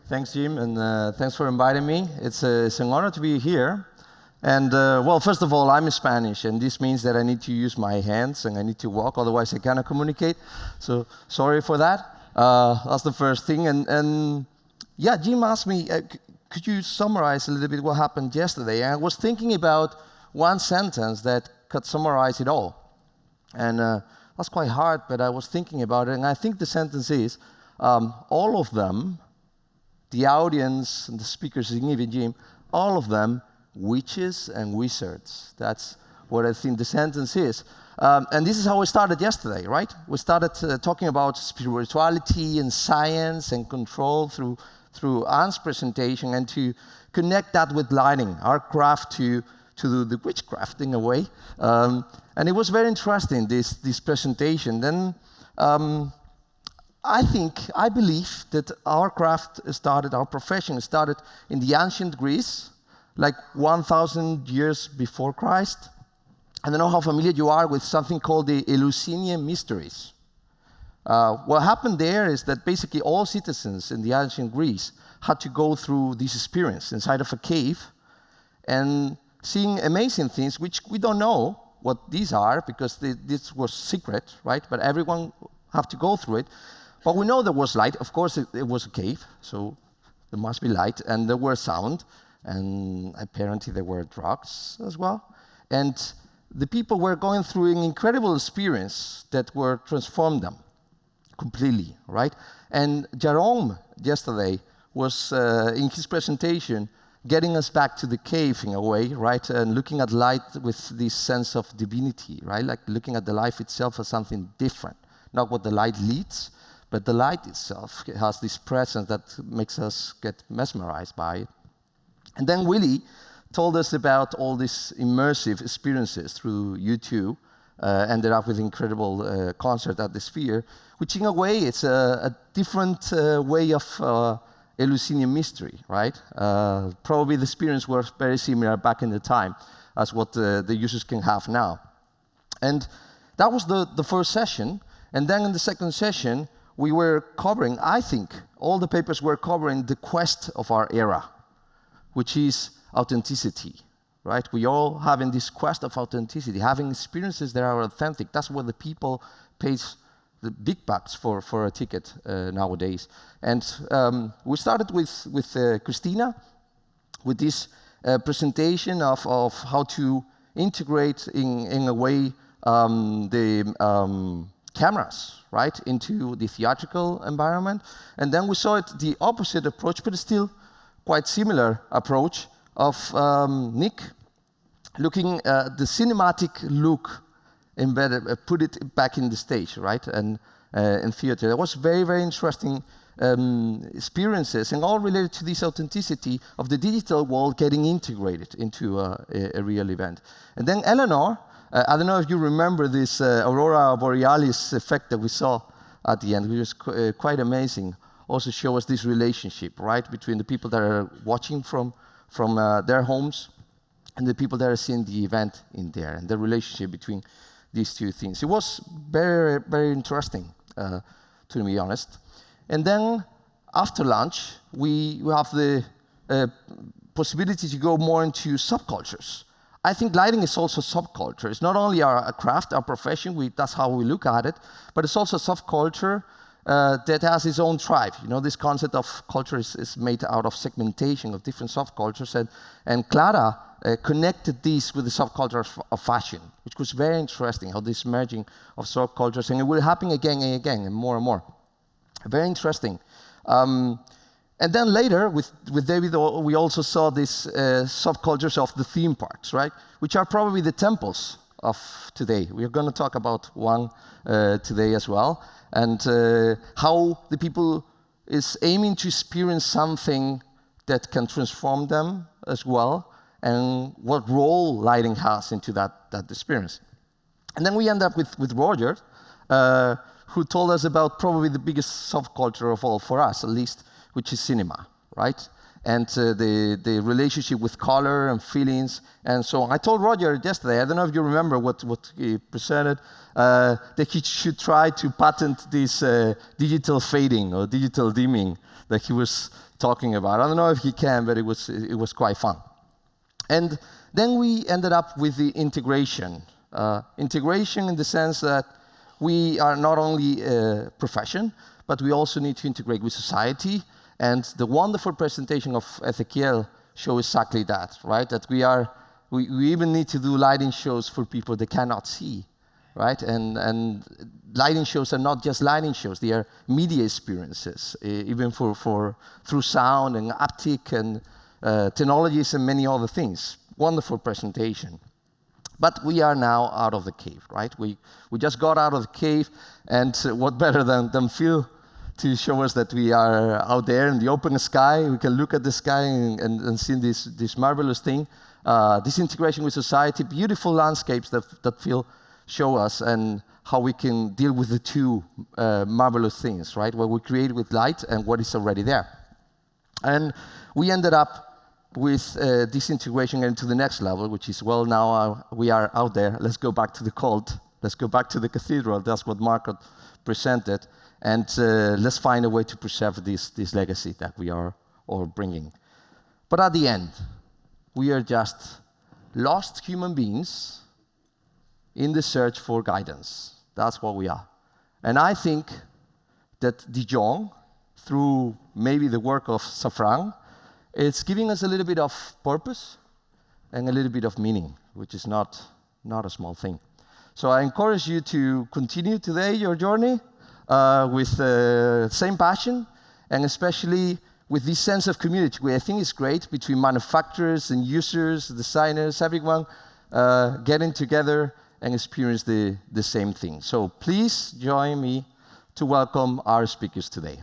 Thanks, Jim, and thanks for inviting me. It's an honor to be here. And, well, first of all, I'm Spanish, and this means that I need to use my hands and I need to walk, otherwise I cannot communicate. So, sorry for that. That's the first thing. And yeah, Jim asked me, could you summarize a little bit what happened yesterday? And I was thinking about one sentence that could summarize it all. And that's quite hard, but I was thinking about it, and I think the sentence is, all of them, the audience and the speakers, even Jim, all of them, witches and wizards. That's what I think the sentence is. And this is how we started yesterday, right? We started talking about spirituality and science and control through Anne's presentation, and to connect that with lighting, our craft to do the witchcraft in a way. And it was very interesting, this presentation. Then I believe that our craft started, our profession started in the ancient Greece, like 1,000 years before Christ. I don't know how familiar you are with something called the Eleusinian Mysteries. What happened there is that basically all citizens in the ancient Greece had to go through this experience inside of a cave and seeing amazing things, which we don't know what these are because this was secret, right? But everyone had to go through it. But we know there was light. Of course, it was a cave, so there must be light, and there were sound, and apparently there were drugs as well. And the people were going through an incredible experience that were transformed them completely, right? And Jerome yesterday was, in his presentation, getting us back to the cave in a way, right? And looking at light with this sense of divinity, right? Like looking at the life itself as something different. Not what the light leads, but the light itself has this presence that makes us get mesmerized by it. And then Willie told us about all these immersive experiences through YouTube, ended up with incredible concert at the Sphere, which in a way it's a different way of Eleusinian mystery, right? Probably the experience was very similar back in the time as what the users can have now. And that was the first session. And then in the second session, we were covering, I think, all the papers were covering the quest of our era, which is authenticity, right? We all having this quest of authenticity, having experiences that are authentic. That's what the people pay the big bucks for a ticket nowadays. And we started with Christina, with this presentation of how to integrate in a way the cameras, right, into the theatrical environment. And then we saw it the opposite approach, but still quite similar approach of Nick looking at the cinematic look embedded, put it back in the stage, right, and in theater. It was very, very interesting experiences, and all related to this authenticity of the digital world getting integrated into a real event. And then Eleanor, I don't know if you remember this Aurora Borealis effect that we saw at the end, which was quite amazing. Also show us this relationship, right, between the people that are watching from their homes and the people that are seeing the event in there, and the relationship between these two things. It was very, very interesting, to be honest. And then after lunch, we have the possibility to go more into subcultures. I think lighting is also subculture. It's not only our craft, our profession, that's how we look at it, but it's also a subculture that has its own tribe. You know, this concept of culture is made out of segmentation of different subcultures, and Clara connected this with the subculture of fashion, which was very interesting, how this merging of subcultures, and it will happen again and again, and more. Very interesting. And then later, with David, we also saw these subcultures of the theme parks, right? Which are probably the temples of today. We are going to talk about one today as well, and how the people is aiming to experience something that can transform them as well, and what role lighting has into that experience. And then we end up with Roger, who told us about probably the biggest subculture of all, for us at least, which is cinema, right? And the relationship with color and feelings and so on. I told Roger yesterday, I don't know if you remember what he presented, that he should try to patent this digital fading or digital dimming that he was talking about. I don't know if he can, but it was quite fun. And then we ended up with the integration. Integration in the sense that we are not only a profession, but we also need to integrate with society. And the wonderful presentation of Ezequiel shows exactly that, right? That we even need to do lighting shows for people that cannot see, right? And lighting shows are not just lighting shows; they are media experiences, even through sound and haptic and technologies and many other things. Wonderful presentation. But we are now out of the cave, right? We just got out of the cave, and what better than Phil to show us that we are out there in the open sky. We can look at the sky and see this marvelous thing. This integration with society, beautiful landscapes that Phil show us, and how we can deal with the two marvelous things, right? What we create with light and what is already there. And we ended up with this integration into the next level, which is, well, now we are out there. Let's go back to the cult. Let's go back to the cathedral. That's what Marco presented. And let's find a way to preserve this legacy that we are all bringing. But at the end, we are just lost human beings in the search for guidance. That's what we are. And I think that Dijon, through maybe the work of Safran, it's giving us a little bit of purpose and a little bit of meaning, which is not a small thing. So I encourage you to continue today your journey with the same passion, and especially with this sense of community, which I think is great, between manufacturers and users, designers, everyone getting together and experience the same thing. So please join me to welcome our speakers today.